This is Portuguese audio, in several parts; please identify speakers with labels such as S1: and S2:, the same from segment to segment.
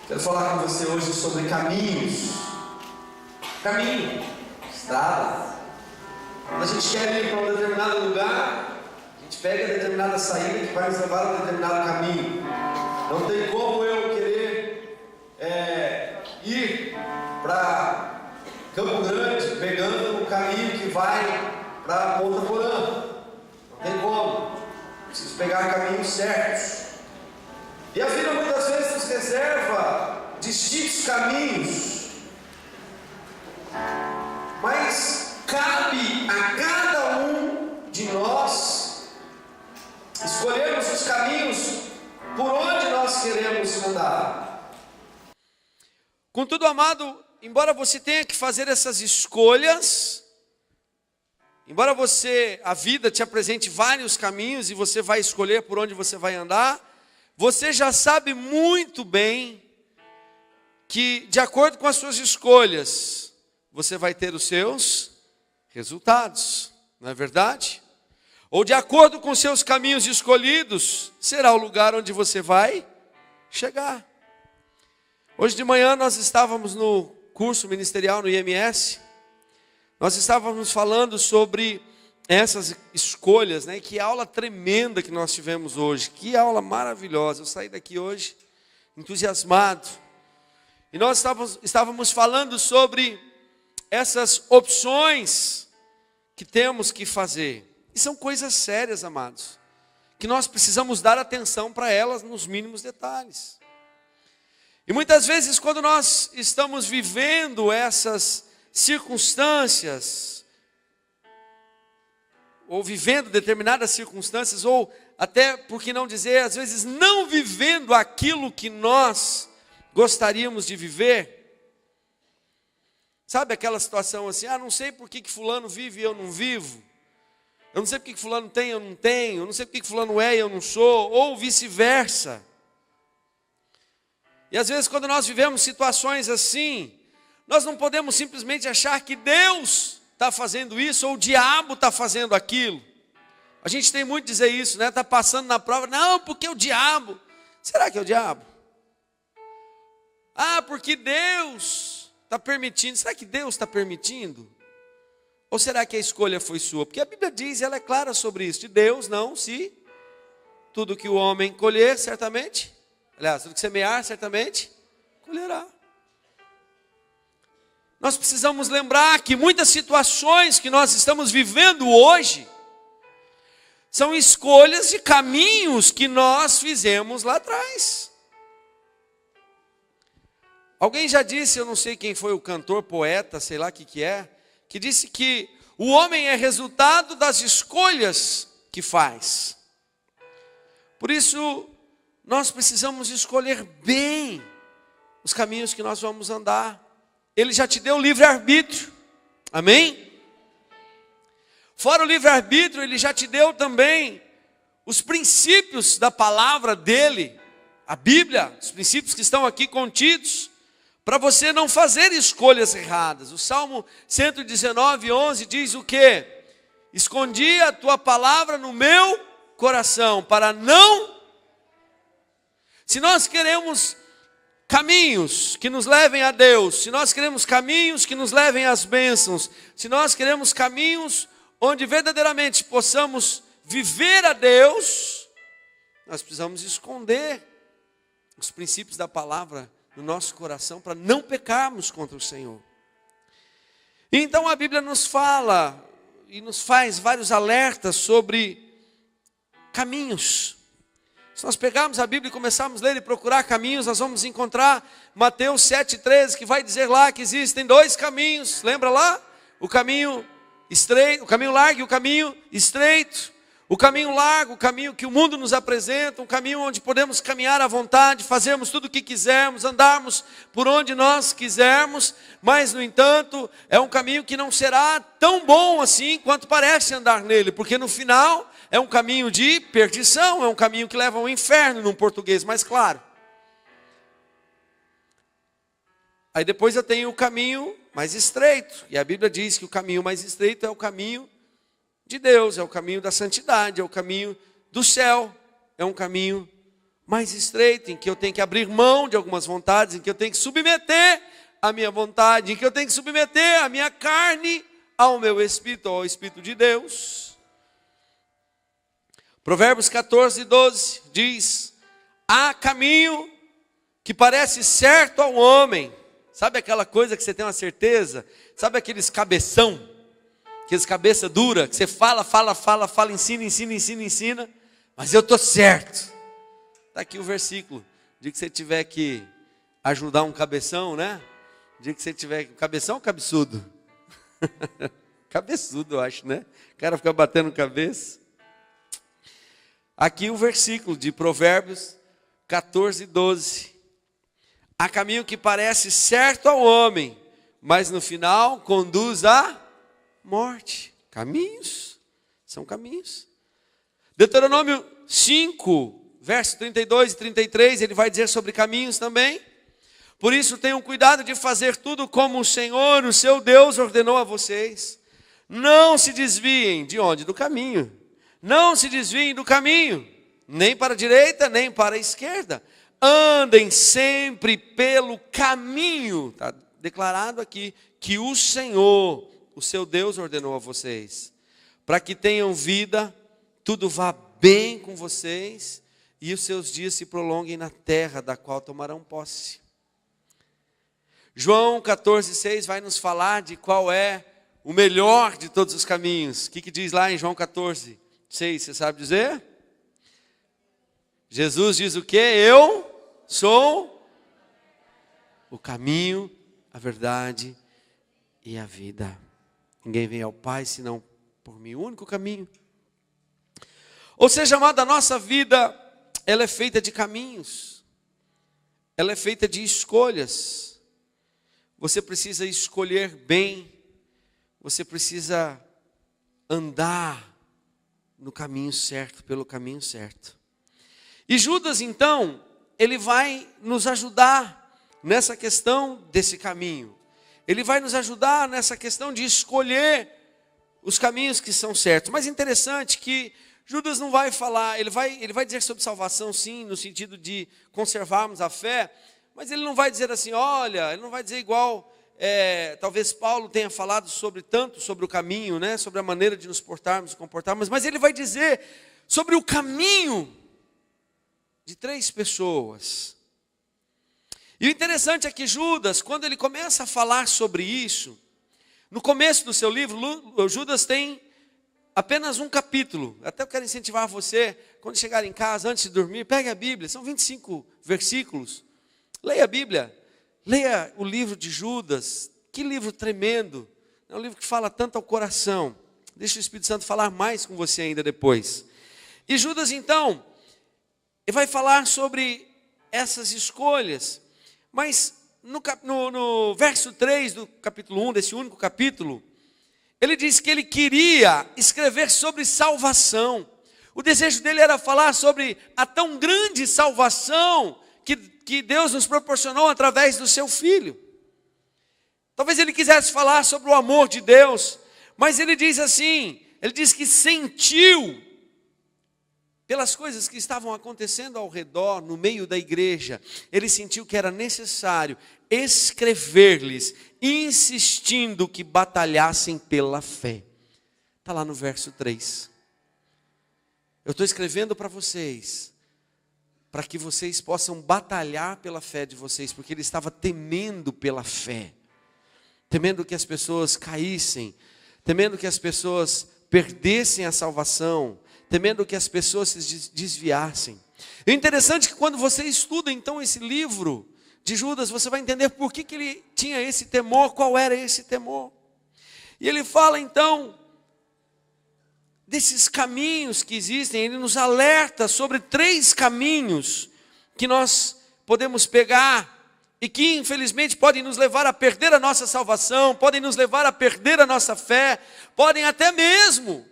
S1: Quero falar com você hoje sobre caminhos. Caminho, estrada. Quando a gente quer ir para um determinado lugar, a gente pega determinada saída que vai nos levar a um determinado caminho. Não tem como eu querer ir para Campo Grande pegando o caminho que vai para Ponta Porã. Não tem como. Preciso pegar caminhos certos. E a vida muitas vezes nos reserva distintos caminhos, mas cabe a cada um de nós escolhermos os caminhos por onde nós queremos andar.
S2: Contudo, amado, embora você tenha que fazer essas escolhas, embora a vida te apresente vários caminhos e você vai escolher por onde você vai andar, você já sabe muito bem que, de acordo com as suas escolhas, você vai ter os seus resultados, não é verdade? Ou de acordo com seus caminhos escolhidos, será o lugar onde você vai chegar. Hoje de manhã nós estávamos no curso ministerial no IMS, nós estávamos falando sobre essas escolhas, né? Que aula tremenda que nós tivemos hoje, que aula maravilhosa. Eu saí daqui hoje entusiasmado. E nós estávamos falando sobre essas opções que temos que fazer. E são coisas sérias, amados, que nós precisamos dar atenção para elas nos mínimos detalhes. E muitas vezes quando nós estamos vivendo essas circunstâncias, ou vivendo determinadas circunstâncias, ou até, por que não dizer, às vezes não vivendo aquilo que nós gostaríamos de viver. Sabe aquela situação assim, não sei por que fulano vive e eu não vivo. Eu não sei por que fulano tem e eu não tenho. Eu não sei por que fulano é e eu não sou. Ou vice-versa. E às vezes quando nós vivemos situações assim, nós não podemos simplesmente achar que Deus está fazendo isso, ou o diabo está fazendo aquilo. A gente tem muito dizer isso, né? Está passando na prova, não, porque o diabo. Será que é o diabo? Porque Deus está permitindo. Será que Deus está permitindo? Ou será que a escolha foi sua? Porque a Bíblia diz, ela é clara sobre isso, de Deus não se tudo que o homem colher, certamente, aliás, tudo que semear, certamente, colherá. Nós precisamos lembrar que muitas situações que nós estamos vivendo hoje são escolhas de caminhos que nós fizemos lá atrás. Alguém já disse, eu não sei quem foi o cantor, poeta, sei lá o que é, que disse que o homem é resultado das escolhas que faz. Por isso, nós precisamos escolher bem os caminhos que nós vamos andar. Ele já te deu o livre-arbítrio, amém? Fora o livre-arbítrio, Ele já te deu também os princípios da palavra dEle, a Bíblia, os princípios que estão aqui contidos, para você não fazer escolhas erradas. O Salmo 119, 11 diz o quê? Escondi a tua palavra no meu coração, para não... Se nós queremos caminhos que nos levem a Deus, se nós queremos caminhos que nos levem às bênçãos, se nós queremos caminhos onde verdadeiramente possamos viver a Deus, nós precisamos esconder os princípios da palavra no nosso coração para não pecarmos contra o Senhor. E então a Bíblia nos fala e nos faz vários alertas sobre caminhos. Se nós pegarmos a Bíblia e começarmos a ler e procurar caminhos, nós vamos encontrar Mateus 7,13, que vai dizer lá que existem dois caminhos. Lembra lá? O caminho estreito, o caminho largo e o caminho estreito. O caminho largo, o caminho que o mundo nos apresenta, um caminho onde podemos caminhar à vontade, fazermos tudo o que quisermos, andarmos por onde nós quisermos, mas no entanto, é um caminho que não será tão bom assim quanto parece andar nele, porque no final é um caminho de perdição, é um caminho que leva ao inferno, num português mais claro. Aí depois eu tenho o caminho mais estreito, e a Bíblia diz que o caminho mais estreito é o caminho de Deus, é o caminho da santidade, é o caminho do céu, é um caminho mais estreito, em que eu tenho que abrir mão de algumas vontades, em que eu tenho que submeter a minha vontade, em que eu tenho que submeter a minha carne ao meu espírito, ao Espírito de Deus. Provérbios 14, 12 diz: há caminho que parece certo ao homem. Sabe aquela coisa que você tem uma certeza? Sabe aqueles cabeção, aqueles cabeça dura, que você fala, ensina, mas eu estou certo. Está aqui o versículo. Dia que você tiver que ajudar um cabeção, né? Dia que você tiver... Cabeção ou cabeçudo? Cabeçudo, eu acho, né? O cara fica batendo cabeça. Aqui o versículo de Provérbios 14, 12. Há caminho que parece certo ao homem, mas no final conduz à morte. Caminhos, são caminhos. Deuteronômio 5, verso 32 e 33, ele vai dizer sobre caminhos também. Por isso tenham cuidado de fazer tudo como o Senhor, o seu Deus, ordenou a vocês. Não se desviem de onde? Do caminho. Não se desviem do caminho, nem para a direita, nem para a esquerda. Andem sempre pelo caminho. Está declarado aqui que o Senhor, o seu Deus, ordenou a vocês. Para que tenham vida, tudo vá bem com vocês e os seus dias se prolonguem na terra da qual tomarão posse. João 14, 6 vai nos falar de qual é o melhor de todos os caminhos. O que diz lá em João 14, 6? Você sabe dizer? Jesus diz o quê? Eu sou o caminho, a verdade e a vida. Ninguém vem ao Pai senão por mim, o único caminho. Ou seja, amada, a nossa vida, ela é feita de caminhos. Ela é feita de escolhas. Você precisa escolher bem. Você precisa andar no caminho certo, pelo caminho certo. E Judas, então, ele vai nos ajudar nessa questão desse caminho. Ele vai nos ajudar nessa questão de escolher os caminhos que são certos. Mas interessante que Judas não vai falar, ele vai dizer sobre salvação, sim, no sentido de conservarmos a fé, mas ele não vai dizer assim, olha, ele não vai dizer igual, talvez Paulo tenha falado tanto sobre o caminho, né, sobre a maneira de nos portarmos, comportarmos, mas ele vai dizer sobre o caminho de 3 pessoas. E o interessante é que Judas, quando ele começa a falar sobre isso, no começo do seu livro, Judas tem apenas um capítulo. Até eu quero incentivar você, quando chegar em casa, antes de dormir, pegue a Bíblia, são 25 versículos. Leia a Bíblia, leia o livro de Judas. Que livro tremendo, é um livro que fala tanto ao coração. Deixa o Espírito Santo falar mais com você ainda depois. E Judas, então, ele vai falar sobre essas escolhas. Mas no verso 3 do capítulo 1, desse único capítulo, ele diz que ele queria escrever sobre salvação. O desejo dele era falar sobre a tão grande salvação que Deus nos proporcionou através do seu Filho. Talvez ele quisesse falar sobre o amor de Deus, mas ele diz assim, ele diz que sentiu, pelas coisas que estavam acontecendo ao redor, no meio da igreja, ele sentiu que era necessário escrever-lhes, insistindo que batalhassem pela fé. Está lá no verso 3. Eu estou escrevendo para vocês, para que vocês possam batalhar pela fé de vocês, porque ele estava temendo pela fé, temendo que as pessoas caíssem, temendo que as pessoas perdessem a salvação, temendo que as pessoas se desviassem. E o interessante é que quando você estuda então esse livro de Judas, você vai entender por que ele tinha esse temor, qual era esse temor. E ele fala então desses caminhos que existem, ele nos alerta sobre 3 caminhos que nós podemos pegar e que infelizmente podem nos levar a perder a nossa salvação, podem nos levar a perder a nossa fé, podem até mesmo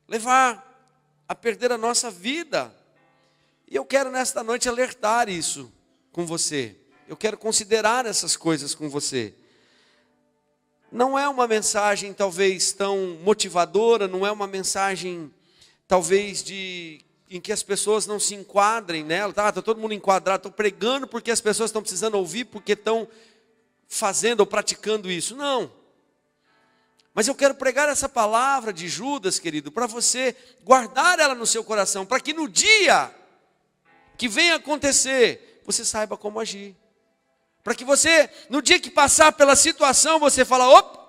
S2: levar a perder a nossa vida. E eu quero nesta noite alertar isso com você. Eu quero considerar essas coisas com você. não é uma mensagem talvez tão motivadora, não é uma mensagem talvez em que as pessoas não se enquadrem nela. Está todo mundo enquadrado, estou pregando porque as pessoas estão precisando ouvir, porque estão fazendo ou praticando isso. Não. Mas eu quero pregar essa palavra de Judas, querido, para você guardar ela no seu coração, para que no dia que venha acontecer, você saiba como agir. Para que você, no dia que passar pela situação, você fala, opa,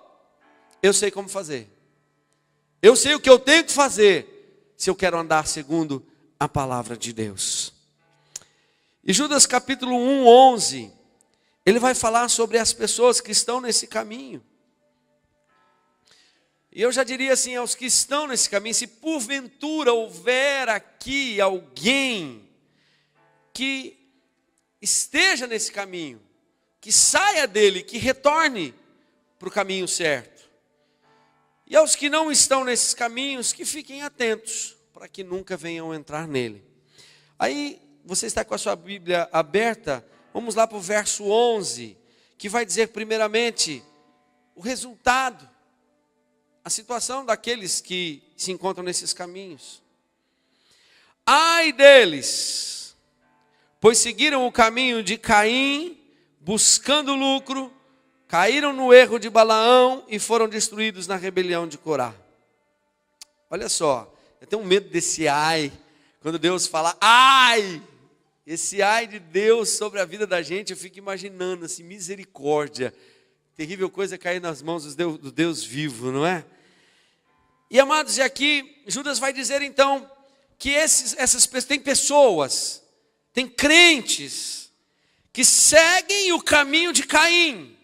S2: eu sei como fazer. Eu sei o que eu tenho que fazer, se eu quero andar segundo a palavra de Deus. E Judas capítulo 1, 11, ele vai falar sobre as pessoas que estão nesse caminho. E eu já diria assim, aos que estão nesse caminho, se porventura houver aqui alguém que esteja nesse caminho, que saia dele, que retorne para o caminho certo. E aos que não estão nesses caminhos, que fiquem atentos, para que nunca venham entrar nele. Aí, você está com a sua Bíblia aberta, vamos lá para o verso 11, que vai dizer primeiramente o resultado, a situação daqueles que se encontram nesses caminhos. Ai deles, pois seguiram o caminho de Caim, buscando lucro, caíram no erro de Balaão e foram destruídos na rebelião de Corá. Olha só, eu tenho medo desse ai, quando Deus fala ai, esse ai de Deus sobre a vida da gente, eu fico imaginando assim, misericórdia, terrível coisa é cair nas mãos do Deus vivo, não é? E amados, e aqui Judas vai dizer então, que essas pessoas, tem pessoas, tem crentes, que seguem o caminho de Caim.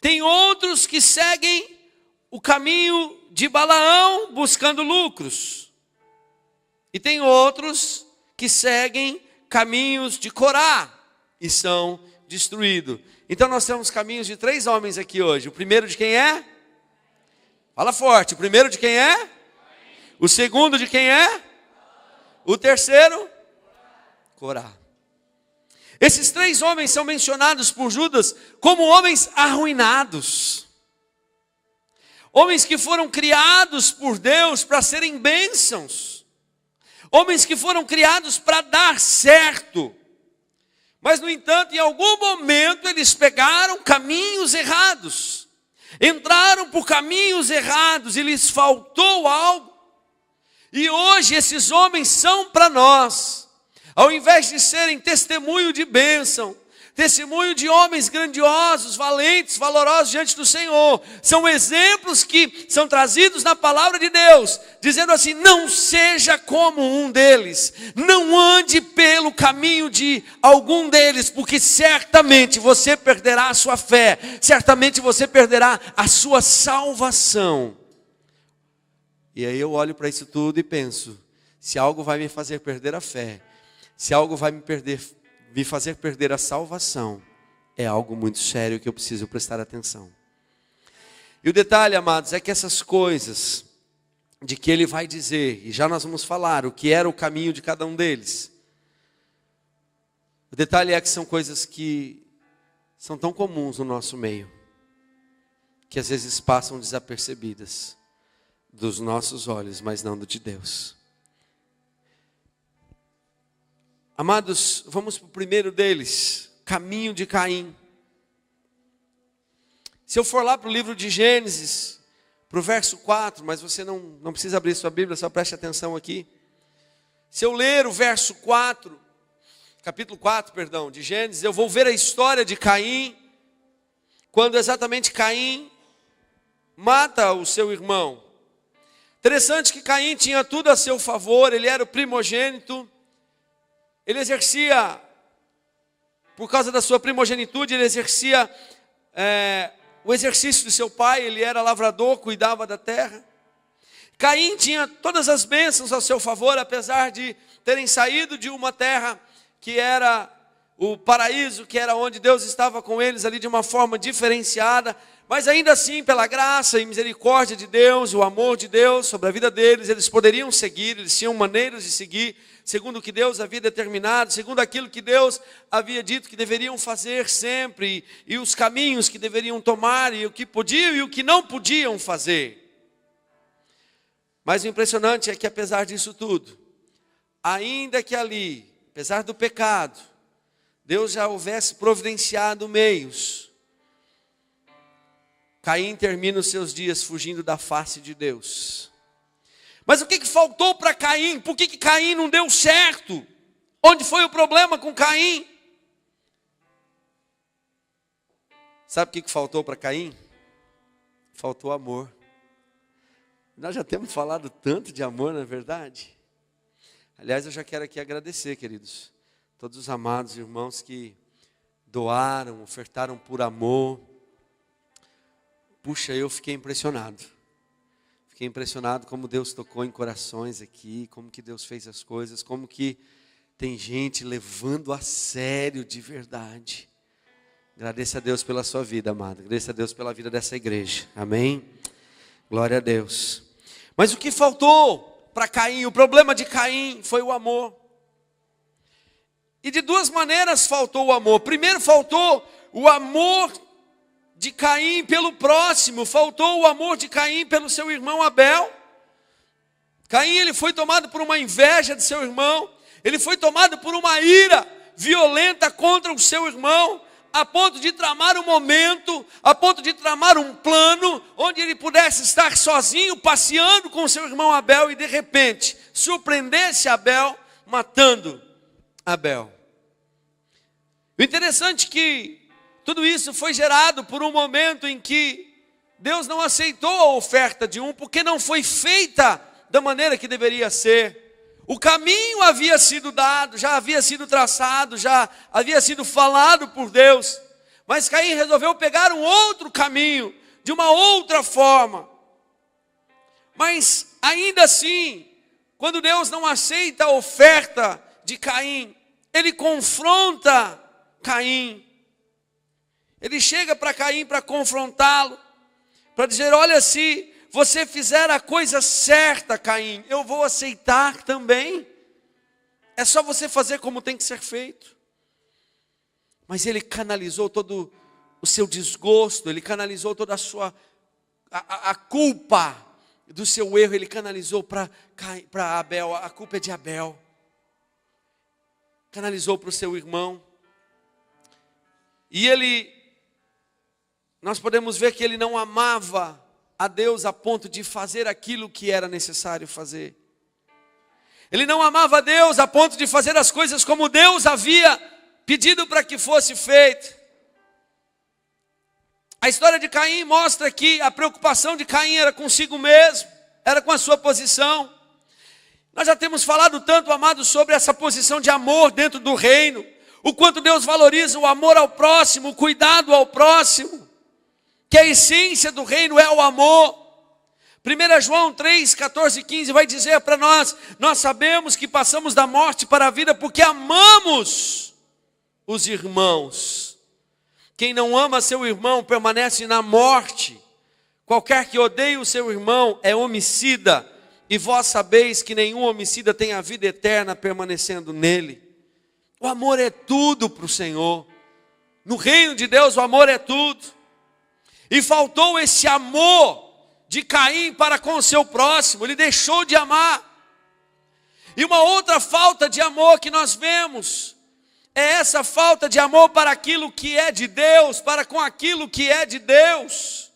S2: Tem outros que seguem o caminho de Balaão, buscando lucros. E tem outros que seguem caminhos de Corá e são destruídos. Então nós temos caminhos de 3 homens aqui hoje. O primeiro de quem é? Fala forte. O primeiro de quem é? O segundo de quem é? O terceiro? Corá. Esses 3 homens são mencionados por Judas como homens arruinados. Homens que foram criados por Deus para serem bênçãos. Homens que foram criados para dar certo. Mas, no entanto, em algum momento eles pegaram caminhos errados. Entraram por caminhos errados e lhes faltou algo. E hoje esses homens são para nós, ao invés de serem testemunho de bênção, testemunho de homens grandiosos, valentes, valorosos diante do Senhor, são exemplos que são trazidos na palavra de Deus, dizendo assim, não seja como um deles, não ande pelo caminho de algum deles, porque certamente você perderá a sua fé, certamente você perderá a sua salvação. E aí eu olho para isso tudo e penso, se algo vai me fazer perder a fé, se algo vai me fazer perder a salvação, é algo muito sério que eu preciso prestar atenção. E o detalhe, amados, é que essas coisas de que ele vai dizer, e já nós vamos falar o que era o caminho de cada um deles. O detalhe é que são coisas que são tão comuns no nosso meio, que às vezes passam desapercebidas dos nossos olhos, mas não do de Deus. Amados, vamos para o primeiro deles, caminho de Caim. Se eu for lá para o livro de Gênesis, para o verso 4, mas você não precisa abrir sua Bíblia, só preste atenção aqui. Se eu ler o verso 4, capítulo 4, perdão, de Gênesis, eu vou ver a história de Caim, quando exatamente Caim mata o seu irmão. Interessante que Caim tinha tudo a seu favor, ele era o primogênito, ele exercia, por causa da sua primogenitude, ele exercia o exercício de seu pai, ele era lavrador, cuidava da terra. Caim tinha todas as bênçãos a seu favor, apesar de terem saído de uma terra que era o paraíso, que era onde Deus estava com eles ali de uma forma diferenciada, mas ainda assim, pela graça e misericórdia de Deus, o amor de Deus sobre a vida deles, eles poderiam seguir, eles tinham maneiras de seguir, segundo o que Deus havia determinado, segundo aquilo que Deus havia dito que deveriam fazer sempre, e os caminhos que deveriam tomar, e o que podiam e o que não podiam fazer. Mas o impressionante é que apesar disso tudo, ainda que ali, apesar do pecado, Deus já houvesse providenciado meios, Caim termina os seus dias fugindo da face de Deus. Mas o que faltou para Caim? Por que Caim não deu certo? Onde foi o problema com Caim? Sabe o que faltou para Caim? Faltou amor. Nós já temos falado tanto de amor, não é verdade? Aliás, eu já quero aqui agradecer, queridos, todos os amados irmãos que doaram, ofertaram por amor. Puxa, eu fiquei impressionado. Fiquei impressionado como Deus tocou em corações aqui, como que Deus fez as coisas, como que tem gente levando a sério de verdade. Agradeça a Deus pela sua vida, amado. Agradeça a Deus pela vida dessa igreja. Amém? Glória a Deus. Mas o que faltou para Caim, o problema de Caim foi o amor. E de duas maneiras faltou o amor. Primeiro faltou o amor de Caim pelo próximo, faltou o amor de Caim pelo seu irmão Abel. Caim, ele foi tomado por uma inveja de seu irmão, ele foi tomado por uma ira violenta contra o seu irmão, a ponto de tramar um momento, a ponto de tramar um plano, onde ele pudesse estar sozinho, passeando com o seu irmão Abel, e de repente, surpreendesse Abel, matando Abel. O interessante é que tudo isso foi gerado por um momento em que Deus não aceitou a oferta de um, porque não foi feita da maneira que deveria ser. O caminho havia sido dado, já havia sido traçado, já havia sido falado por Deus. Mas Caim resolveu pegar um outro caminho, de uma outra forma. Mas ainda assim, quando Deus não aceita a oferta de Caim, ele confronta Caim. Ele chega para Caim para confrontá-lo, para dizer: olha, se você fizer a coisa certa, Caim, eu vou aceitar também. É só você fazer como tem que ser feito. Mas ele canalizou todo o seu desgosto, ele canalizou toda a sua a culpa do seu erro, ele canalizou para Abel. A culpa é de Abel. Canalizou para o seu irmão. E nós podemos ver que ele não amava a Deus a ponto de fazer aquilo que era necessário fazer. Ele não amava a Deus a ponto de fazer as coisas como Deus havia pedido para que fosse feito. A história de Caim mostra que a preocupação de Caim era consigo mesmo, era com a sua posição. Nós já temos falado tanto, amados, sobre essa posição de amor dentro do reino, o quanto Deus valoriza o amor ao próximo, o cuidado ao próximo, que a essência do reino é o amor. 1 João 3, 14 e 15 vai dizer para nós: nós sabemos que passamos da morte para a vida porque amamos os irmãos. Quem não ama seu irmão permanece na morte. Qualquer que odeie o seu irmão é homicida, e vós sabeis que nenhum homicida tem a vida eterna permanecendo nele. O amor é tudo para o Senhor. No reino de Deus o amor é tudo. E faltou esse amor de Caim para com o seu próximo. Ele deixou de amar. E uma outra falta de amor que nós vemos é essa falta de amor para aquilo que é de Deus, para com aquilo que é de Deus.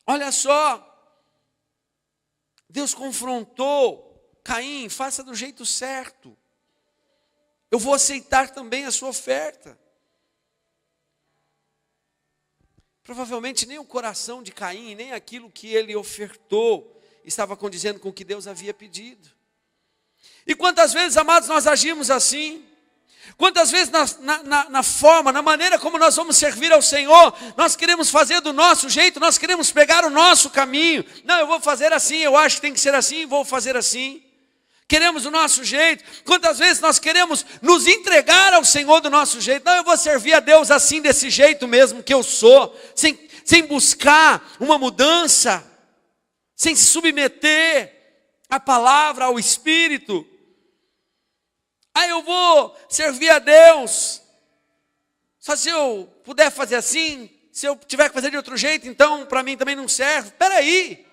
S2: Olha só, Deus confrontou Caim: faça do jeito certo. Eu vou aceitar também a sua oferta. Provavelmente nem o coração de Caim, nem aquilo que ele ofertou estava condizendo com o que Deus havia pedido. E quantas vezes, amados, nós agimos assim? Quantas vezes na forma, na maneira como nós vamos servir ao Senhor, nós queremos fazer do nosso jeito, nós queremos pegar o nosso caminho. Não, eu vou fazer assim, eu acho que tem que ser assim, vou fazer assim. queremos o nosso jeito. Quantas vezes nós queremos nos entregar ao Senhor do nosso jeito. Não, eu vou servir a Deus assim, desse jeito mesmo que eu sou, sem buscar uma mudança, sem se submeter à palavra, ao Espírito. Eu vou servir a Deus, só se eu puder fazer assim, se eu tiver que fazer de outro jeito, então para mim também não serve. Espera aí.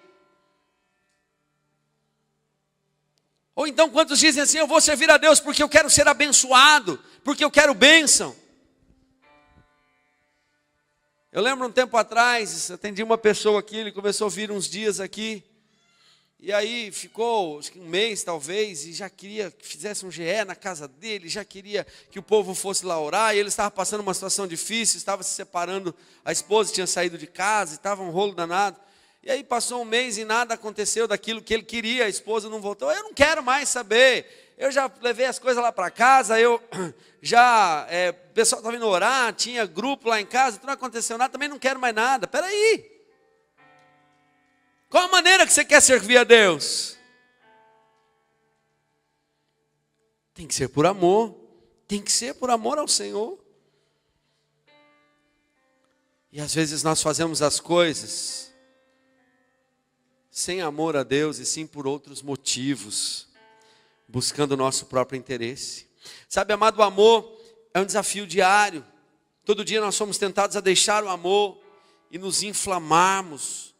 S2: Ou então quantos dizem assim, eu vou servir a Deus porque eu quero ser abençoado, porque eu quero bênção. Eu lembro um tempo atrás, atendi uma pessoa aqui, ele começou a vir uns dias aqui, e aí ficou acho que um mês talvez, e já queria que fizesse um GE na casa dele, já queria que o povo fosse lá orar, e ele estava passando uma situação difícil, estava se separando, a esposa tinha saído de casa, estava um rolo danado. E aí passou um mês e nada aconteceu daquilo que ele queria, a esposa não voltou. Eu não quero mais saber, eu já levei as coisas lá para casa, o pessoal estava vindo orar, tinha grupo lá em casa, não aconteceu nada, também não quero mais nada. Espera aí. Qual a maneira que você quer servir a Deus? Tem que ser por amor, tem que ser por amor ao Senhor. E às vezes nós fazemos as coisas sem amor a Deus e sim por outros motivos, buscando o nosso próprio interesse. Sabe, amado, o amor é um desafio diário. Todo dia nós somos tentados a deixar o amor e nos inflamarmos.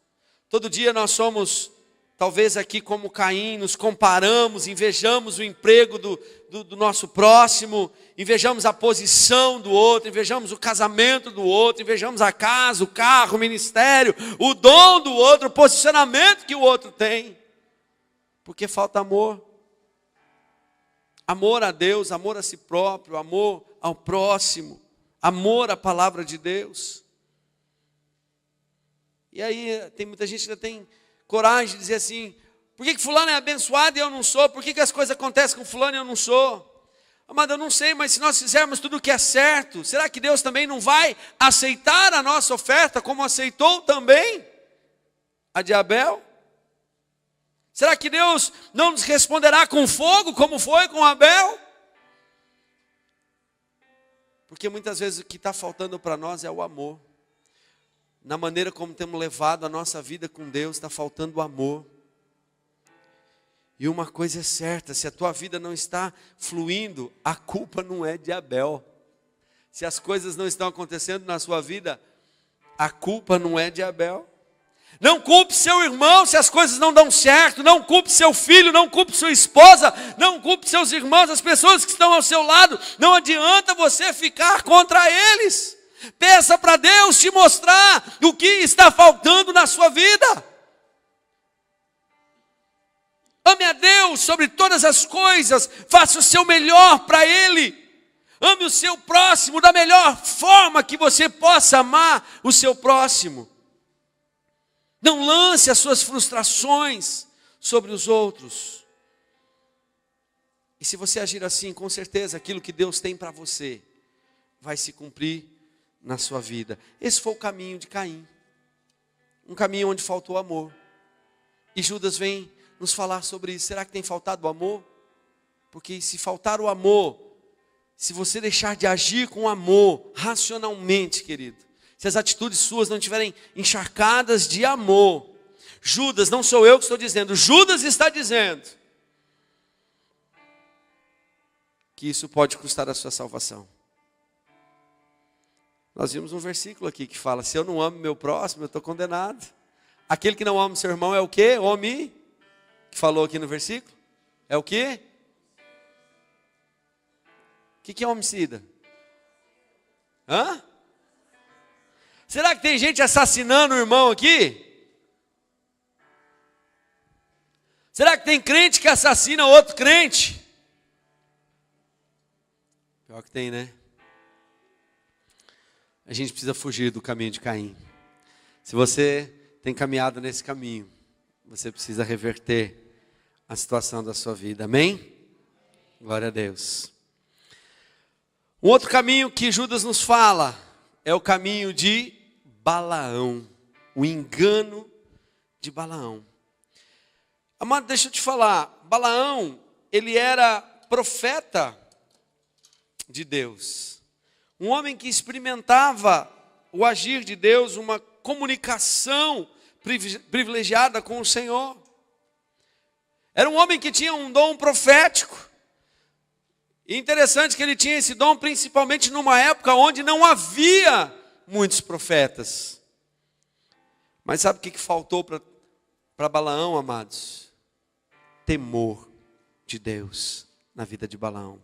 S2: Todo dia nós somos, talvez aqui como Caim, nos comparamos, invejamos o emprego do nosso próximo, invejamos a posição do outro, invejamos o casamento do outro, invejamos a casa, o carro, o ministério, o dom do outro, o posicionamento que o outro tem, porque falta amor. Amor a Deus, amor a si próprio, amor ao próximo, amor à palavra de Deus. E aí tem muita gente que ainda tem coragem de dizer assim, por que fulano é abençoado e eu não sou? Por que as coisas acontecem com fulano e eu não sou? Amado, eu não sei, mas se nós fizermos tudo o que é certo, será que Deus também não vai aceitar a nossa oferta como aceitou também a de Abel? Será que Deus não nos responderá com fogo como foi com Abel? Porque muitas vezes o que está faltando para nós é o amor. Na maneira como temos levado a nossa vida com Deus, está faltando o amor. E uma coisa é certa, se a tua vida não está fluindo, a culpa não é de Abel. Se as coisas não estão acontecendo na sua vida, a culpa não é de Abel. Não culpe seu irmão se as coisas não dão certo, não culpe seu filho, não culpe sua esposa, não culpe seus irmãos, as pessoas que estão ao seu lado. Não adianta você ficar contra eles. Peça para Deus te mostrar o que está faltando na sua vida. Ame a Deus sobre todas as coisas, faça o seu melhor para Ele. Ame o seu próximo da melhor forma que você possa amar o seu próximo. Não lance as suas frustrações sobre os outros. E se você agir assim, com certeza aquilo que Deus tem para você vai se cumprir na sua vida. Esse foi o caminho de Caim. Um caminho onde faltou amor. E Judas vem nos falar sobre isso. Será que tem faltado o amor? Porque se faltar o amor, se você deixar de agir com amor, racionalmente, querido, se as atitudes suas não estiverem encharcadas de amor, Judas, não sou eu que estou dizendo, Judas está dizendo que isso pode custar a sua salvação. Nós vimos um versículo aqui que fala, se eu não amo meu próximo, eu estou condenado. Aquele que não ama seu irmão é o quê? Homem, que falou aqui no versículo, é o quê? O que é homicida? Hã? Será que tem gente assassinando o irmão aqui? Será que tem crente que assassina outro crente? Pior que tem, né? A gente precisa fugir do caminho de Caim. Se você tem caminhado nesse caminho, você precisa reverter a situação da sua vida. Amém? Glória a Deus. Um outro caminho que Judas nos fala é o caminho de Balaão. O engano de Balaão. Amado, deixa eu te falar. Balaão ele era profeta de Deus. Um homem que experimentava o agir de Deus, uma comunicação privilegiada com o Senhor. Era um homem que tinha um dom profético. E interessante que ele tinha esse dom principalmente numa época onde não havia muitos profetas. Mas sabe o que faltou para Balaão, amados? Temor de Deus na vida de Balaão.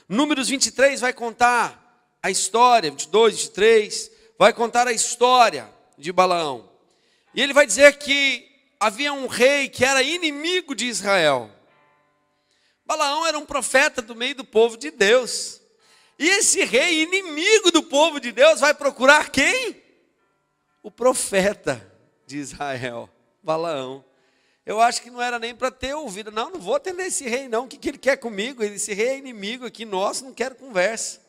S2: Números 23 vai contar a história, 22, 23, vai contar a história de Balaão. E ele vai dizer que havia um rei que era inimigo de Israel. Balaão era um profeta do meio do povo de Deus. E esse rei, inimigo do povo de Deus, vai procurar quem? O profeta de Israel, Balaão. Eu acho que não era nem para ter ouvido. Não vou atender esse rei não. O que ele quer comigo? Esse rei é inimigo aqui nosso, não quero conversa.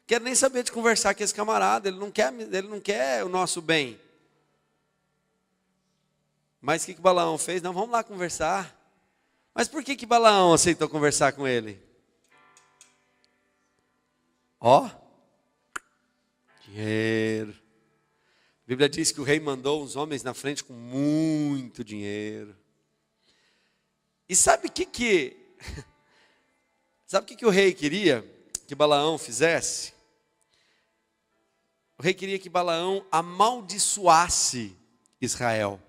S2: Quero nem saber de conversar com esse camarada. Ele não quer o nosso bem. Mas o que Balaão fez? Não, vamos lá conversar. Mas por que Balaão aceitou conversar com ele? Dinheiro. A Bíblia diz que o rei mandou uns homens na frente com muito dinheiro. E sabe o que o rei queria que Balaão fizesse? O rei queria que Balaão amaldiçoasse Israel.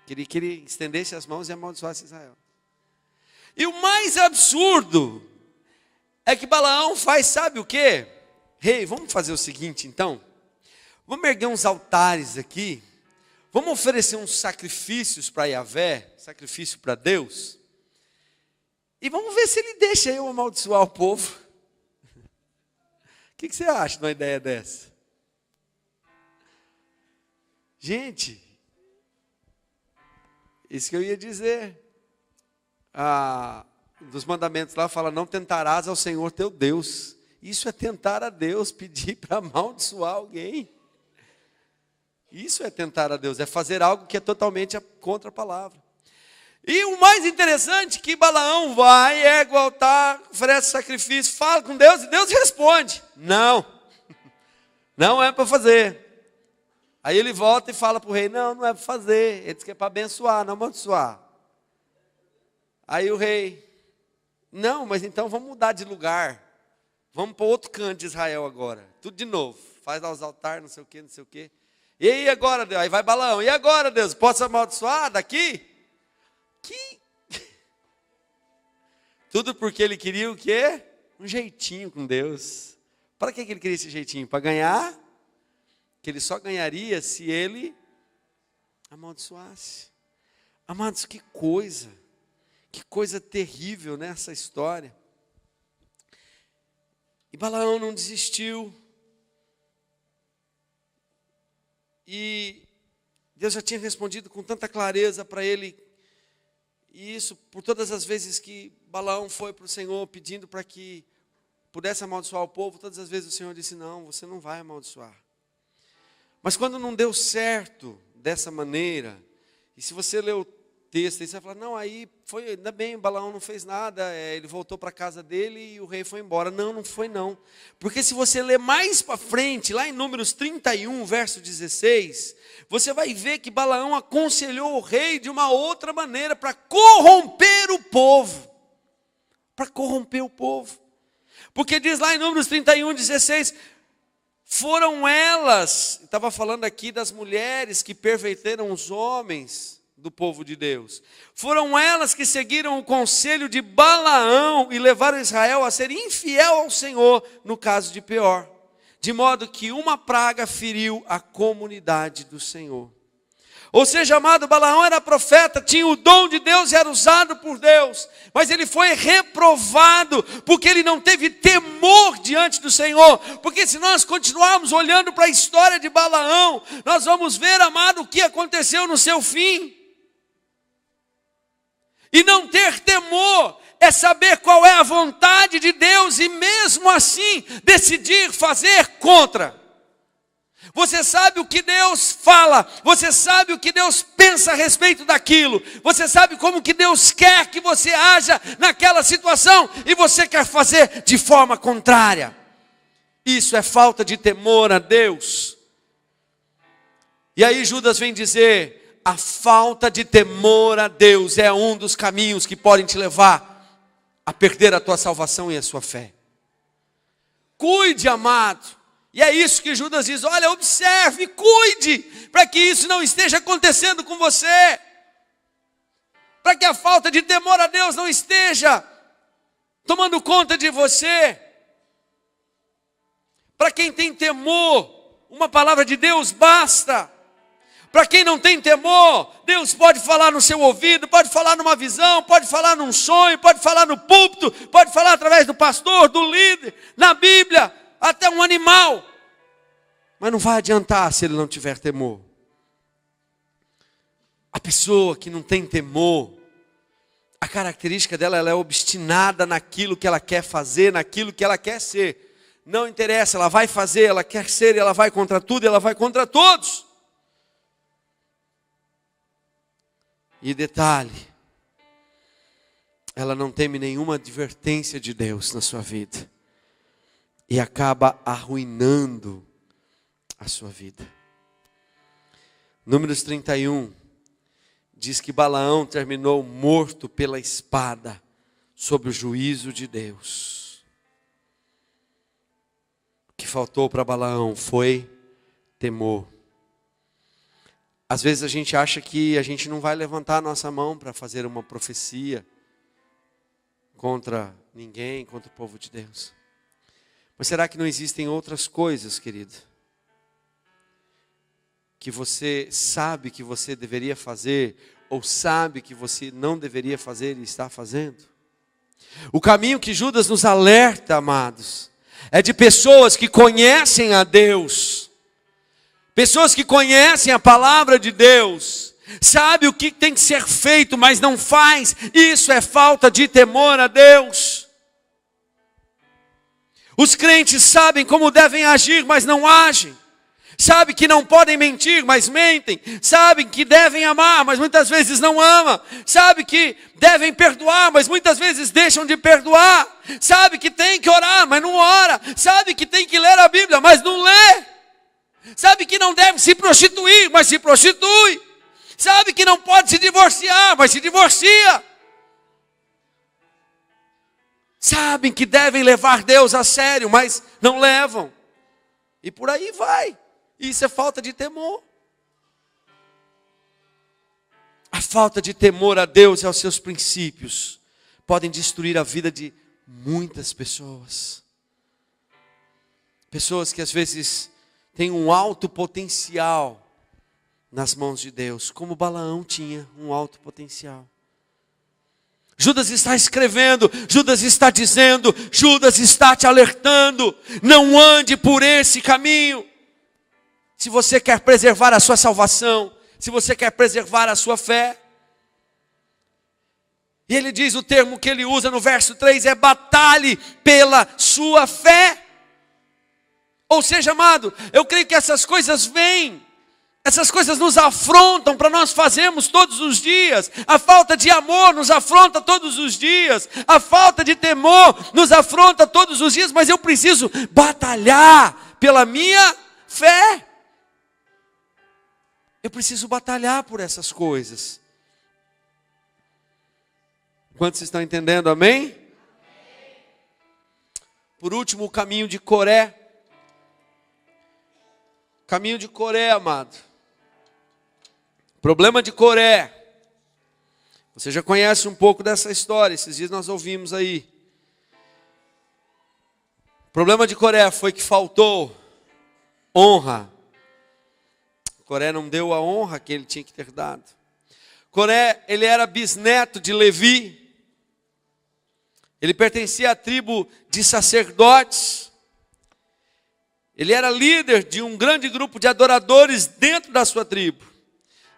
S2: Queria que ele estendesse as mãos e amaldiçoasse Israel. E o mais absurdo é que Balaão faz, sabe o quê? Rei, vamos fazer o seguinte então. Vamos erguer uns altares aqui. Vamos oferecer uns sacrifícios para Yahvé, sacrifício para Deus. E vamos ver se ele deixa eu amaldiçoar o povo. O que você acha de uma ideia dessa? Gente, isso que eu ia dizer. Dos mandamentos lá fala, não tentarás ao Senhor teu Deus. Isso é tentar a Deus, pedir para amaldiçoar alguém. Isso é tentar a Deus, é fazer algo que é totalmente contra a palavra. E o mais interessante é que Balaão vai, ergue o altar, oferece sacrifício, fala com Deus e Deus responde. Não é para fazer. Aí ele volta e fala para o rei, não é para fazer. Ele diz que é para abençoar, não amaldiçoar. Aí o rei, não, mas então vamos mudar de lugar. Vamos para outro canto de Israel agora. Tudo de novo. Faz lá os altares, não sei o quê. E aí agora, Deus? Aí vai Balaão. E agora, Deus? Posso amaldiçoar daqui? Tudo porque ele queria o quê? Um jeitinho com Deus. Para que ele queria esse jeitinho? Para ganhar? Que ele só ganharia se ele amaldiçoasse. Amados, que coisa terrível nessa história. E Balaão não desistiu. E Deus já tinha respondido com tanta clareza para ele. E isso por todas as vezes que Balaão foi para o Senhor pedindo para que pudesse amaldiçoar o povo, todas as vezes o Senhor disse, não, você não vai amaldiçoar. Mas quando não deu certo dessa maneira, e se você ler o texto, aí você vai falar, não, aí foi, ainda bem, Balaão não fez nada, ele voltou para a casa dele e o rei foi embora. Não foi não. Porque se você ler mais para frente, lá em Números 31, verso 16, você vai ver que Balaão aconselhou o rei de uma outra maneira para corromper o povo. Para corromper o povo. Porque diz lá em Números 31, 16, foram elas, estava falando aqui das mulheres que perverteram os homens do povo de Deus. Foram elas que seguiram o conselho de Balaão e levaram Israel a ser infiel ao Senhor no caso de Peor. De modo que uma praga feriu a comunidade do Senhor. Ou seja, amado, Balaão era profeta, tinha o dom de Deus e era usado por Deus. Mas ele foi reprovado porque ele não teve temor diante do Senhor. Porque se nós continuarmos olhando para a história de Balaão, nós vamos ver, amado, o que aconteceu no seu fim. E não ter temor é saber qual é a vontade de Deus e mesmo assim decidir fazer contra. Você sabe o que Deus fala, você sabe o que Deus pensa a respeito daquilo, você sabe como que Deus quer que você haja naquela situação, e você quer fazer de forma contrária. Isso é falta de temor a Deus. E aí Judas vem dizer, a falta de temor a Deus é um dos caminhos que podem te levar a perder a tua salvação e a sua fé. Cuide, amado. E é isso que Judas diz, olha, observe, cuide, para que isso não esteja acontecendo com você. Para que a falta de temor a Deus não esteja tomando conta de você. Para quem tem temor, uma palavra de Deus basta. Para quem não tem temor, Deus pode falar no seu ouvido, pode falar numa visão, pode falar num sonho, pode falar no púlpito, pode falar através do pastor, do líder, na Bíblia, até um animal. Mas não vai adiantar se ele não tiver temor. A pessoa que não tem temor, a característica dela, ela é obstinada naquilo que ela quer fazer, naquilo que ela quer ser. Não interessa, ela vai fazer, ela quer ser, ela vai contra tudo, ela vai contra todos. E detalhe, ela não teme nenhuma advertência de Deus na sua vida. E acaba arruinando a sua vida. Números 31 diz que Balaão terminou morto pela espada sob o juízo de Deus. O que faltou para Balaão foi temor. Às vezes a gente acha que a gente não vai levantar a nossa mão para fazer uma profecia contra ninguém, contra o povo de Deus. Mas será que não existem outras coisas, querido, que você sabe que você deveria fazer, ou sabe que você não deveria fazer e está fazendo? O caminho que Judas nos alerta, amados, é de pessoas que conhecem a Deus, pessoas que conhecem a palavra de Deus, sabe o que tem que ser feito, mas não faz. Isso é falta de temor a Deus. Os crentes sabem como devem agir, mas não agem. Sabem que não podem mentir, mas mentem. Sabem que devem amar, mas muitas vezes não amam. Sabem que devem perdoar, mas muitas vezes deixam de perdoar. Sabem que tem que orar, mas não ora. Sabem que tem que ler a Bíblia, mas não lê. Sabe que não deve se prostituir, mas se prostitui. Sabe que não pode se divorciar, mas se divorcia. Sabem que devem levar Deus a sério, mas não levam. E por aí vai. Isso é falta de temor. A falta de temor a Deus e aos seus princípios podem destruir a vida de muitas pessoas. Pessoas que às vezes tem um alto potencial nas mãos de Deus, como Balaão tinha um alto potencial. Judas está escrevendo, Judas está dizendo, Judas está te alertando, não ande por esse caminho. Se você quer preservar a sua salvação, se você quer preservar a sua fé. E ele diz, o termo que ele usa no verso 3 é batalhe pela sua fé. Ou seja, amado, eu creio que essas coisas vêm, essas coisas nos afrontam para nós fazermos todos os dias. A falta de amor nos afronta todos os dias. A falta de temor nos afronta todos os dias. Mas eu preciso batalhar pela minha fé. Eu preciso batalhar por essas coisas. Quantos estão entendendo, amém? Por último, o caminho de Coré. Caminho de Coré, amado. Problema de Coré. Você já conhece um pouco dessa história, esses dias nós ouvimos aí. O problema de Coré foi que faltou honra. Coré não deu a honra que ele tinha que ter dado. Coré, ele era bisneto de Levi. Ele pertencia à tribo de sacerdotes. Ele era líder de um grande grupo de adoradores dentro da sua tribo.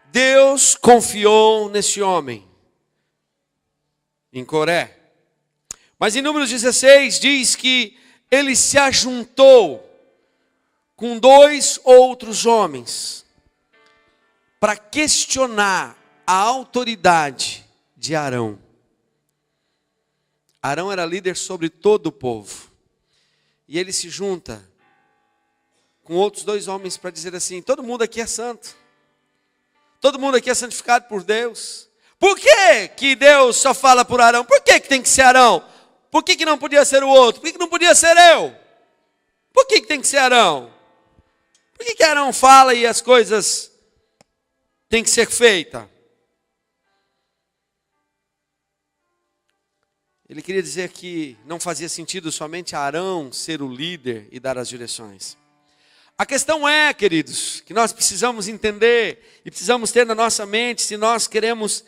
S2: Deus confiou nesse homem, em Coré. Mas em Números 16 diz que ele se ajuntou com 2 outros homens para questionar a autoridade de Arão. Arão era líder sobre todo o povo. E ele se junta com outros 2 homens para dizer assim: todo mundo aqui é santo. Todo mundo aqui é santificado por Deus. Por que que Deus só fala por Arão? Por que que tem que ser Arão? Por que que não podia ser o outro? Por que que não podia ser eu? Por que que tem que ser Arão? Por que que Arão fala e as coisas têm que ser feitas? Ele queria dizer que não fazia sentido somente Arão ser o líder e dar as direções. A questão é, queridos, que nós precisamos entender e precisamos ter na nossa mente, se nós queremos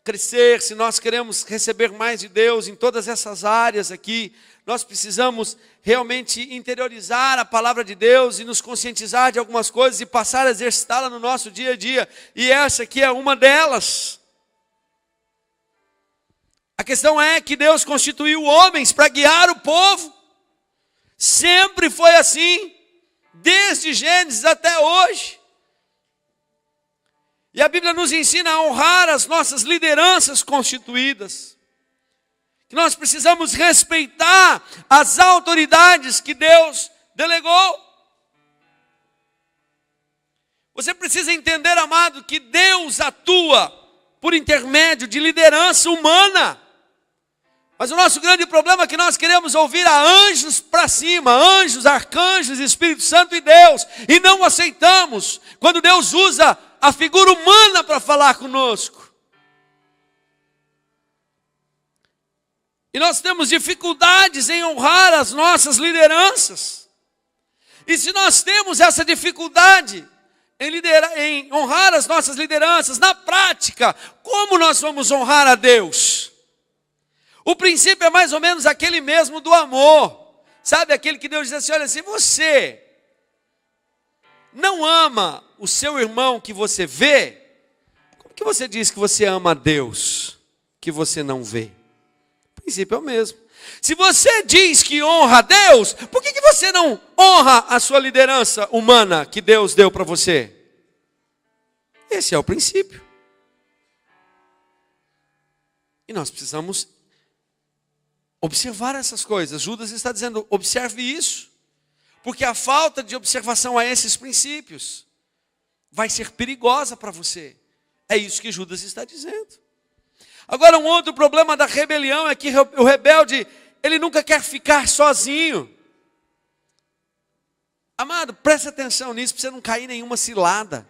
S2: crescer, se nós queremos receber mais de Deus em todas essas áreas aqui, nós precisamos realmente interiorizar a palavra de Deus e nos conscientizar de algumas coisas e passar a exercitá-la no nosso dia a dia. E essa aqui é uma delas. A questão é que Deus constituiu homens para guiar o povo. Sempre foi assim, desde Gênesis até hoje. E a Bíblia nos ensina a honrar as nossas lideranças constituídas. Que nós precisamos respeitar as autoridades que Deus delegou. Você precisa entender, amado, que Deus atua por intermédio de liderança humana. Mas o nosso grande problema é que nós queremos ouvir a anjos para cima, anjos, arcanjos, Espírito Santo e Deus, e não aceitamos quando Deus usa a figura humana para falar conosco. E nós temos dificuldades em honrar as nossas lideranças. E se nós temos essa dificuldade em honrar as nossas lideranças, na prática, como nós vamos honrar a Deus? O princípio é mais ou menos aquele mesmo do amor. Sabe, aquele que Deus diz assim: olha, se você não ama o seu irmão que você vê, como que você diz que você ama a Deus que você não vê? O princípio é o mesmo. Se você diz que honra a Deus, por que você não honra a sua liderança humana que Deus deu para você? Esse é o princípio. E nós precisamos observar essas coisas. Judas está dizendo: observe isso, porque a falta de observação a esses princípios vai ser perigosa para você. É isso que Judas está dizendo. Agora, um outro problema da rebelião é que o rebelde, ele nunca quer ficar sozinho. Amado, preste atenção nisso para você não cair em nenhuma cilada.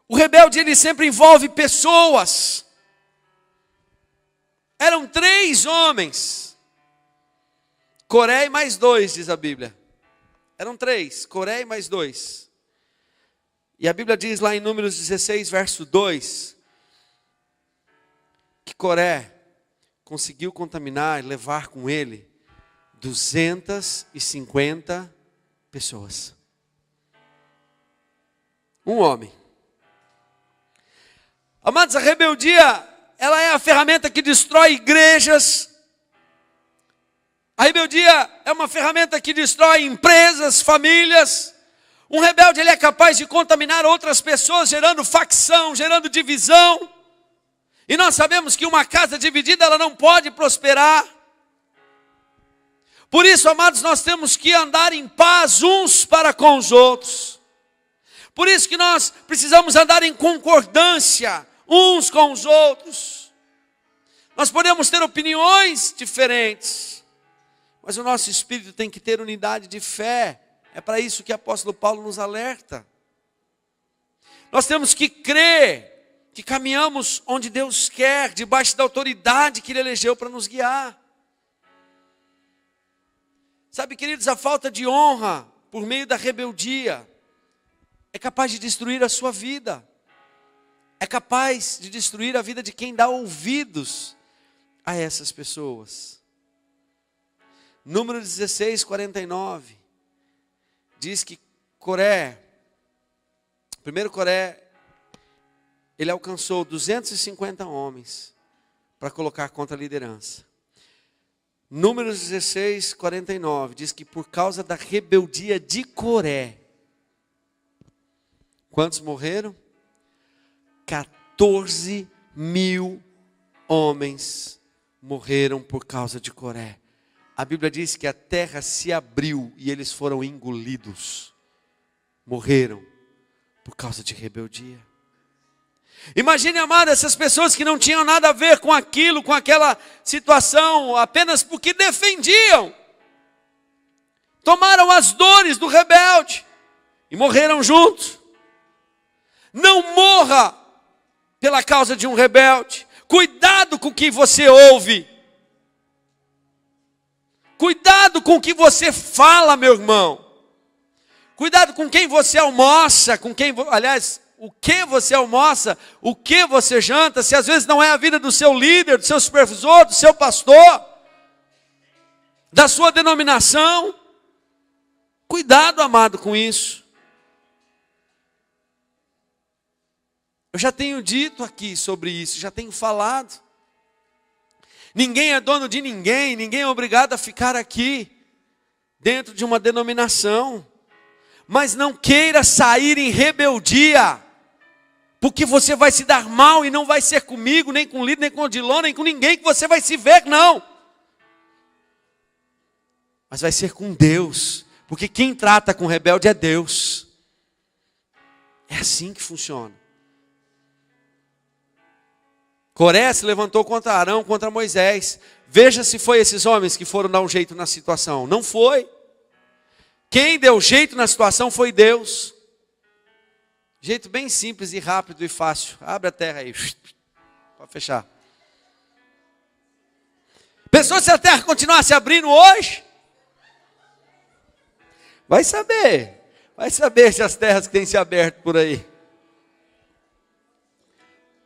S2: O rebelde, ele sempre envolve pessoas. Eram 3 homens. Coré e mais 2, diz a Bíblia. Eram 3, Coré e mais 2. E a Bíblia diz lá em Números 16, verso 2, que Coré conseguiu contaminar e levar com ele 250 pessoas. Um homem. Amados, a rebeldia, ela é a ferramenta que destrói igrejas. A rebeldia é uma ferramenta que destrói empresas, famílias. Um rebelde, ele é capaz de contaminar outras pessoas, gerando facção, gerando divisão. E nós sabemos que uma casa dividida, ela não pode prosperar. Por isso, amados, nós temos que andar em paz uns para com os outros. Por isso que nós precisamos andar em concordância uns com os outros. Nós podemos ter opiniões diferentes, mas o nosso espírito tem que ter unidade de fé. É para isso que o apóstolo Paulo nos alerta. Nós temos que crer que caminhamos onde Deus quer, debaixo da autoridade que Ele elegeu para nos guiar. Sabe, queridos, a falta de honra por meio da rebeldia é capaz de destruir a sua vida. É capaz de destruir a vida de quem dá ouvidos a essas pessoas. Número 16, 49. Diz que Coré, primeiro Coré, ele alcançou 250 homens para colocar contra a liderança. Números 16, 49, diz que por causa da rebeldia de Coré, quantos morreram? 14 mil homens morreram por causa de Coré. A Bíblia diz que a terra se abriu e eles foram engolidos. Morreram por causa de rebeldia. Imagine, amado, essas pessoas que não tinham nada a ver com aquilo, com aquela situação, apenas porque defendiam. Tomaram as dores do rebelde e morreram juntos. Não morra pela causa de um rebelde. Cuidado com o que você ouve. Cuidado com o que você fala, meu irmão. Cuidado com quem você almoça, o que você almoça, o que você janta, se às vezes não é a vida do seu líder, do seu supervisor, do seu pastor, da sua denominação. Cuidado, amado, com isso. Eu já tenho dito aqui sobre isso, já tenho falado. Ninguém é dono de ninguém, ninguém é obrigado a ficar aqui, dentro de uma denominação. Mas não queira sair em rebeldia, porque você vai se dar mal e não vai ser comigo, nem com o líder, nem com o Odilon, nem com ninguém que você vai se ver, não. Mas vai ser com Deus, porque quem trata com rebelde é Deus. É assim que funciona. Coré se levantou contra Arão, contra Moisés. Veja se foi esses homens que foram dar um jeito na situação. Não foi. Quem deu jeito na situação foi Deus. Jeito bem simples e rápido e fácil. Abre a terra aí. Pode fechar. Pensou se a terra continuasse abrindo hoje? Vai saber. Vai saber se as terras que têm se aberto por aí.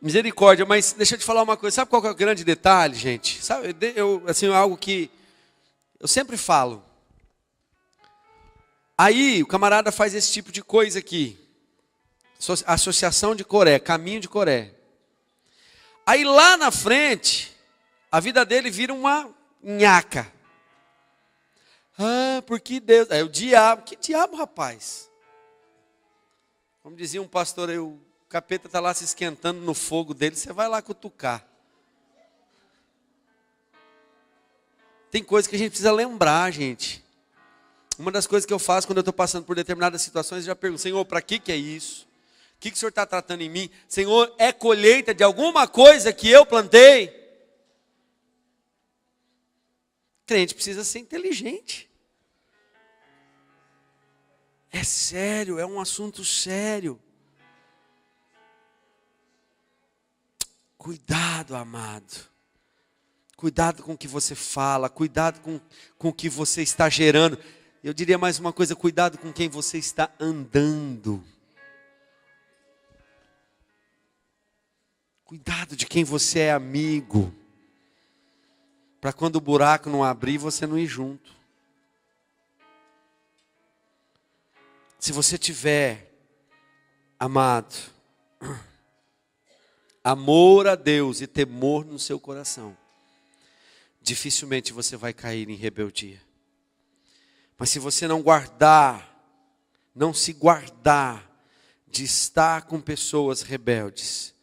S2: Misericórdia, mas deixa eu te falar uma coisa. Sabe qual que é o grande detalhe, gente? Sabe, algo que eu sempre falo. Aí o camarada faz esse tipo de coisa aqui. Associação de Coré, caminho de Coré. Aí lá na frente, a vida dele vira uma nhaca. Ah, porque Deus... É o diabo. Que diabo, rapaz? Como dizia um pastor aí, o capeta está lá se esquentando no fogo dele, você vai lá cutucar. Tem coisa que a gente precisa lembrar, gente. Uma das coisas que eu faço quando eu estou passando por determinadas situações, eu já pergunto, Senhor, para que é isso? O que o Senhor está tratando em mim? Senhor, é colheita de alguma coisa que eu plantei? O crente precisa ser inteligente. É sério, é um assunto sério. Cuidado, amado. Cuidado com o que você fala, cuidado com o que você está gerando. Eu diria mais uma coisa, cuidado com quem você está andando. Cuidado de quem você é amigo. Para quando o buraco não abrir, você não ir junto. Se você tiver, amado, amor a Deus e temor no seu coração, dificilmente você vai cair em rebeldia. Mas se você não se guardar de estar com pessoas rebeldes,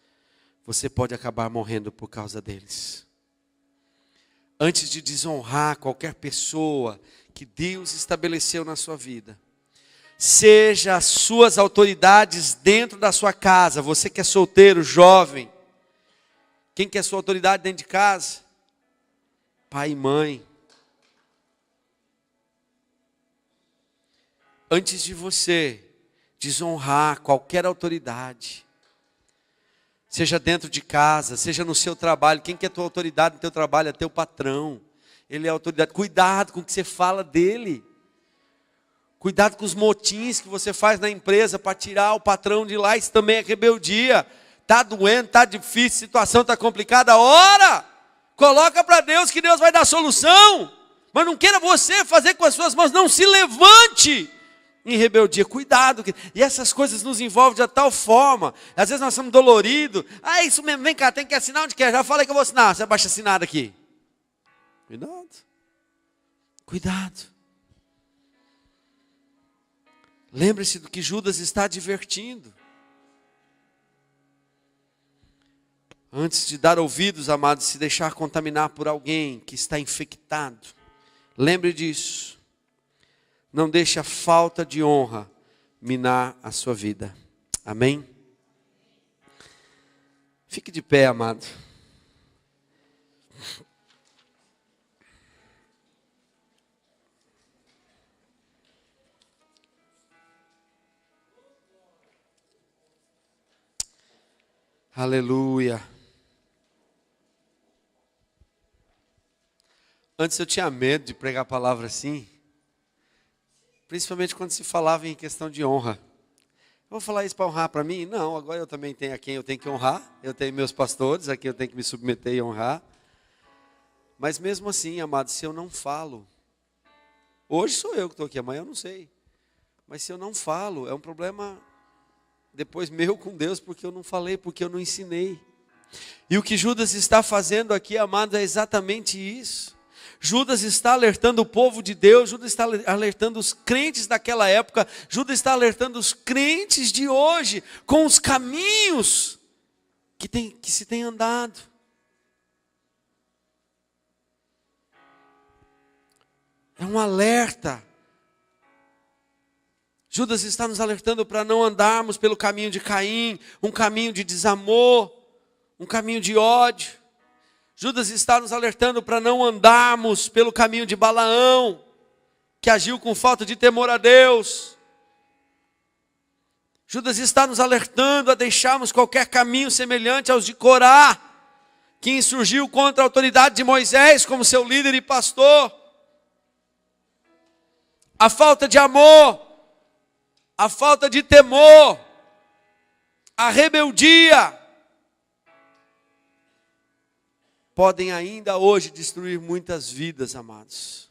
S2: você pode acabar morrendo por causa deles. Antes de desonrar qualquer pessoa que Deus estabeleceu na sua vida, seja as suas autoridades dentro da sua casa. Você que é solteiro, jovem, quem que é sua autoridade dentro de casa? Pai e mãe. Antes de você desonrar qualquer autoridade, seja dentro de casa, seja no seu trabalho, quem que é tua autoridade no teu trabalho? É teu patrão. Ele é a autoridade. Cuidado com o que você fala dele. Cuidado com os motins que você faz na empresa para tirar o patrão de lá. Isso também é rebeldia. Está doendo, está difícil, a situação está complicada. Ora! Coloca para Deus que Deus vai dar solução. Mas não queira você fazer com as suas mãos. Não se levante em rebeldia. Cuidado. E essas coisas nos envolvem de tal forma. Às vezes nós somos doloridos. Ah, isso mesmo, vem cá, tem que assinar onde quer. Já falei que eu vou assinar. Você baixa assinado aqui. Cuidado. Cuidado. Lembre-se do que Judas está advertindo. Antes de dar ouvidos, amados, se deixar contaminar por alguém que está infectado, lembre disso. Não deixe a falta de honra minar a sua vida. Amém? Fique de pé, amado. Aleluia. Antes eu tinha medo de pregar a palavra assim, principalmente quando se falava em questão de honra. Eu vou falar isso para honrar para mim? Não, agora eu também tenho a quem eu tenho que honrar. Eu tenho meus pastores, a quem eu tenho que me submeter e honrar. Mas mesmo assim, amados, se eu não falo, hoje sou eu que estou aqui, amanhã eu não sei. Mas se eu não falo, é um problema depois meu com Deus, porque eu não falei, porque eu não ensinei. E o que Judas está fazendo aqui, amados, é exatamente isso. Judas está alertando o povo de Deus, Judas está alertando os crentes daquela época, Judas está alertando os crentes de hoje com os caminhos que se tem andado. É um alerta. Judas está nos alertando para não andarmos pelo caminho de Caim, um caminho de desamor, um caminho de ódio. Judas está nos alertando para não andarmos pelo caminho de Balaão, que agiu com falta de temor a Deus. Judas está nos alertando a deixarmos qualquer caminho semelhante aos de Corá, que insurgiu contra a autoridade de Moisés como seu líder e pastor. A falta de amor, a falta de temor, a rebeldia, podem ainda hoje destruir muitas vidas, amados.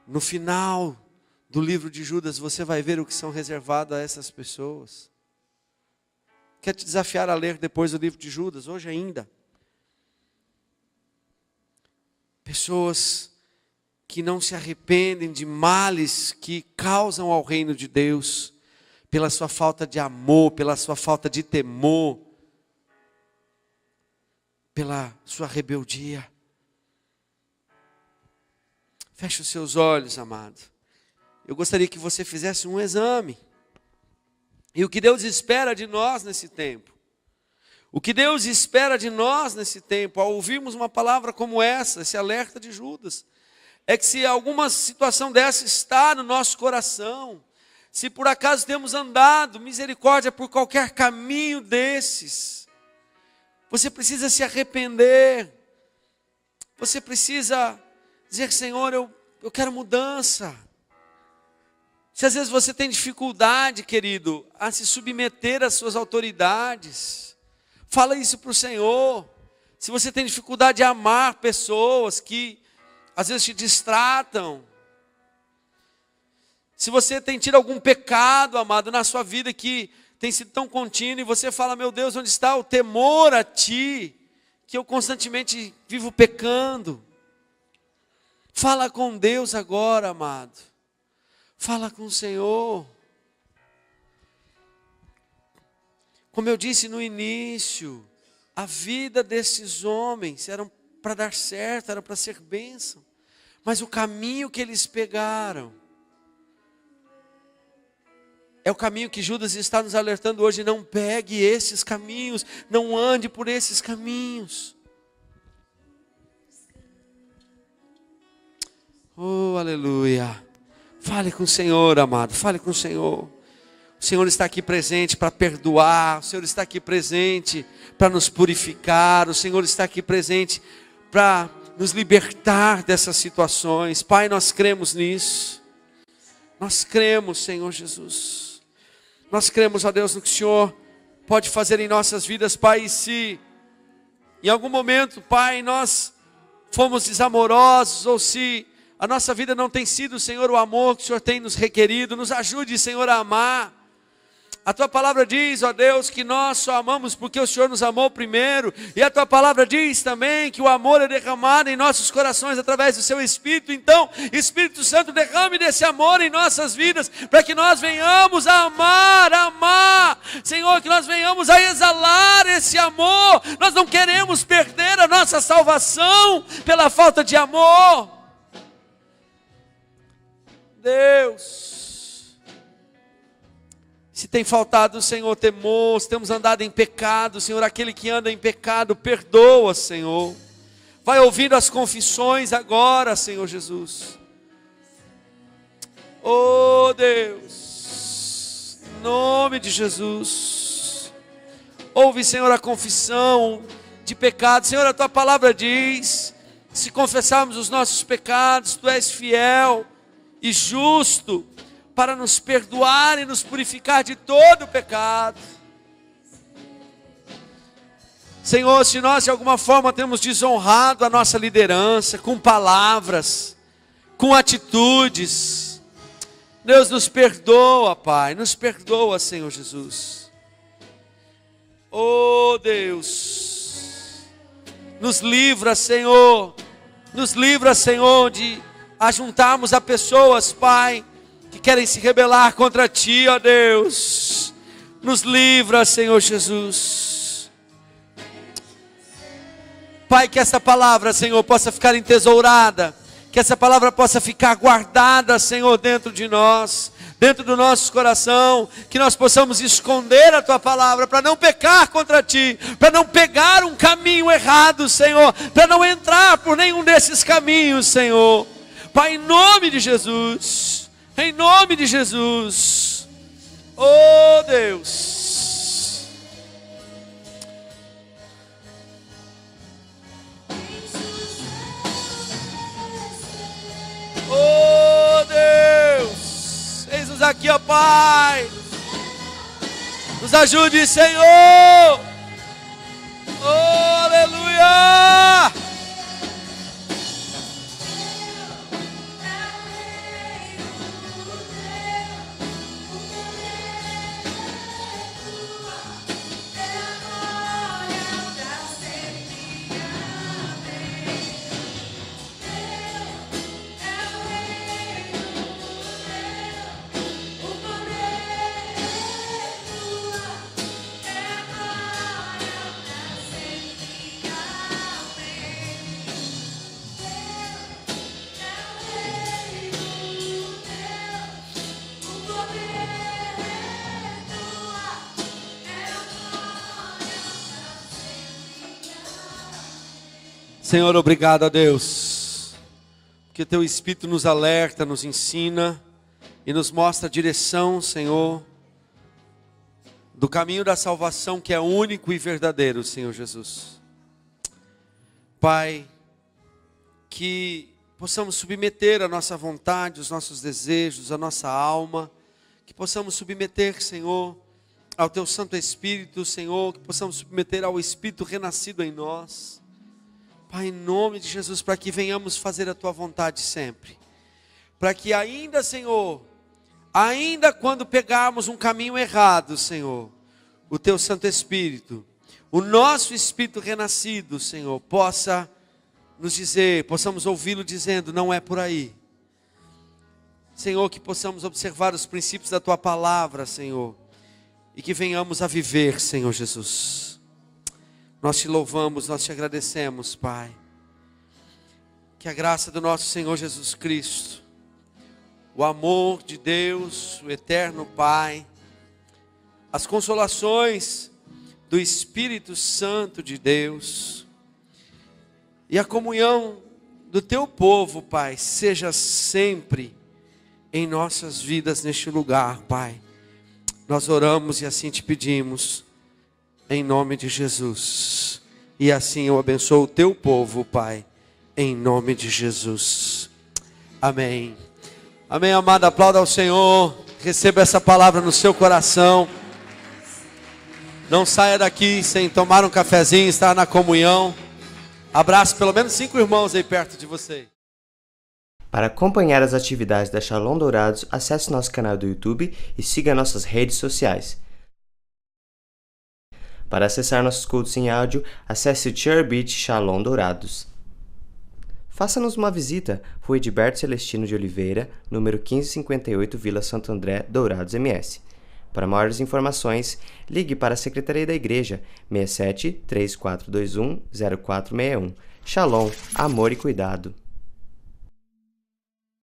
S2: No final do livro de Judas, você vai ver o que são reservados a essas pessoas. Quero te desafiar a ler depois o livro de Judas, hoje ainda. Pessoas que não se arrependem de males que causam ao reino de Deus, pela sua falta de amor, pela sua falta de temor, pela sua rebeldia. Feche os seus olhos, amado. Eu gostaria que você fizesse um exame. E o que Deus espera de nós nesse tempo? O que Deus espera de nós nesse tempo, ao ouvirmos uma palavra como essa, esse alerta de Judas, é que se alguma situação dessa está no nosso coração, se por acaso temos andado, misericórdia, por qualquer caminho desses, você precisa se arrepender. Você precisa dizer, Senhor, eu quero mudança. Se às vezes você tem dificuldade, querido, a se submeter às suas autoridades, fala isso para o Senhor. Se você tem dificuldade de amar pessoas que às vezes te distratam, se você tem tido algum pecado, amado, na sua vida que tem sido tão contínuo, e você fala, meu Deus, onde está o temor a Ti, que eu constantemente vivo pecando. Fala com Deus agora, amado. Fala com o Senhor. Como eu disse no início, a vida desses homens era para dar certo, era para ser bênção. Mas o caminho que eles pegaram é o caminho que Judas está nos alertando hoje. Não pegue esses caminhos, não ande por esses caminhos. Oh, aleluia. Fale com o Senhor, amado, fale com o Senhor. O Senhor está aqui presente para perdoar, o Senhor está aqui presente para nos purificar, o Senhor está aqui presente para nos libertar dessas situações. Pai, nós cremos nisso. Nós cremos, Senhor Jesus. Nós cremos, ó Deus, no que o Senhor pode fazer em nossas vidas, Pai. E se em algum momento, Pai, nós fomos desamorosos, ou se a nossa vida não tem sido, Senhor, o amor que o Senhor tem nos requerido, nos ajude, Senhor, a amar. A tua palavra diz, ó Deus, que nós só amamos porque o Senhor nos amou primeiro. E a tua palavra diz também que o amor é derramado em nossos corações através do seu Espírito. Então, Espírito Santo, derrame desse amor em nossas vidas, para que nós venhamos a amar. Senhor, que nós venhamos a exalar esse amor. Nós não queremos perder a nossa salvação pela falta de amor. Deus, se tem faltado, Senhor, temor, se temos andado em pecado, Senhor, aquele que anda em pecado, perdoa, Senhor. Vai ouvindo as confissões agora, Senhor Jesus. Oh Deus, em nome de Jesus. Ouve, Senhor, a confissão de pecado. Senhor, a tua palavra diz, se confessarmos os nossos pecados, tu és fiel e justo para nos perdoar e nos purificar de todo o pecado. Senhor, se nós de alguma forma temos desonrado a nossa liderança, com palavras, com atitudes, Deus nos perdoa, Pai, nos perdoa, Senhor Jesus. Oh Deus, nos livra, Senhor, de ajuntarmos a pessoas, Pai, que querem se rebelar contra Ti, ó Deus. Nos livra, Senhor Jesus. Pai, que essa palavra, Senhor, possa ficar entesourada, que essa palavra possa ficar guardada, Senhor, dentro de nós, dentro do nosso coração, que nós possamos esconder a Tua palavra, para não pecar contra Ti, para não pegar um caminho errado, Senhor, para não entrar por nenhum desses caminhos, Senhor. Pai, em nome de Jesus. Em nome de Jesus, oh Deus, oh Deus, eis-nos aqui, ó Pai, nos ajude, Senhor, oh aleluia. Senhor, obrigado a Deus, porque Teu Espírito nos alerta, nos ensina e nos mostra a direção, Senhor, do caminho da salvação que é único e verdadeiro, Senhor Jesus. Pai, que possamos submeter a nossa vontade, os nossos desejos, a nossa alma, que possamos submeter, Senhor, ao Teu Santo Espírito, Senhor, que possamos submeter ao Espírito renascido em nós. Pai, em nome de Jesus, para que venhamos fazer a Tua vontade sempre. Para que ainda, Senhor, ainda quando pegarmos um caminho errado, Senhor, o Teu Santo Espírito, o nosso Espírito renascido, Senhor, possa nos dizer, possamos ouvi-lo dizendo, não é por aí. Senhor, que possamos observar os princípios da Tua palavra, Senhor, e que venhamos a viver, Senhor Jesus. Nós Te louvamos, nós Te agradecemos, Pai. Que a graça do nosso Senhor Jesus Cristo, o amor de Deus, o eterno Pai, as consolações do Espírito Santo de Deus e a comunhão do Teu povo, Pai, seja sempre em nossas vidas neste lugar, Pai. Nós oramos e assim Te pedimos, em nome de Jesus. E assim eu abençoo o Teu povo, Pai, em nome de Jesus. Amém. Amém, amado, aplauda ao Senhor. Receba essa palavra no seu coração. Não saia daqui sem tomar um cafezinho, estar na comunhão. Abraço pelo menos 5 irmãos aí perto de você.
S3: Para acompanhar as atividades da Shalom Dourados, acesse nosso canal do YouTube e siga nossas redes sociais. Para acessar nossos cultos em áudio, acesse o Church Beach Shalom Dourados. Faça-nos uma visita, Rua Edilberto Celestino de Oliveira, número 1558, Vila Santo André, Dourados, MS. Para maiores informações, ligue para a Secretaria da Igreja, 67 3421 0461. Shalom, amor e cuidado.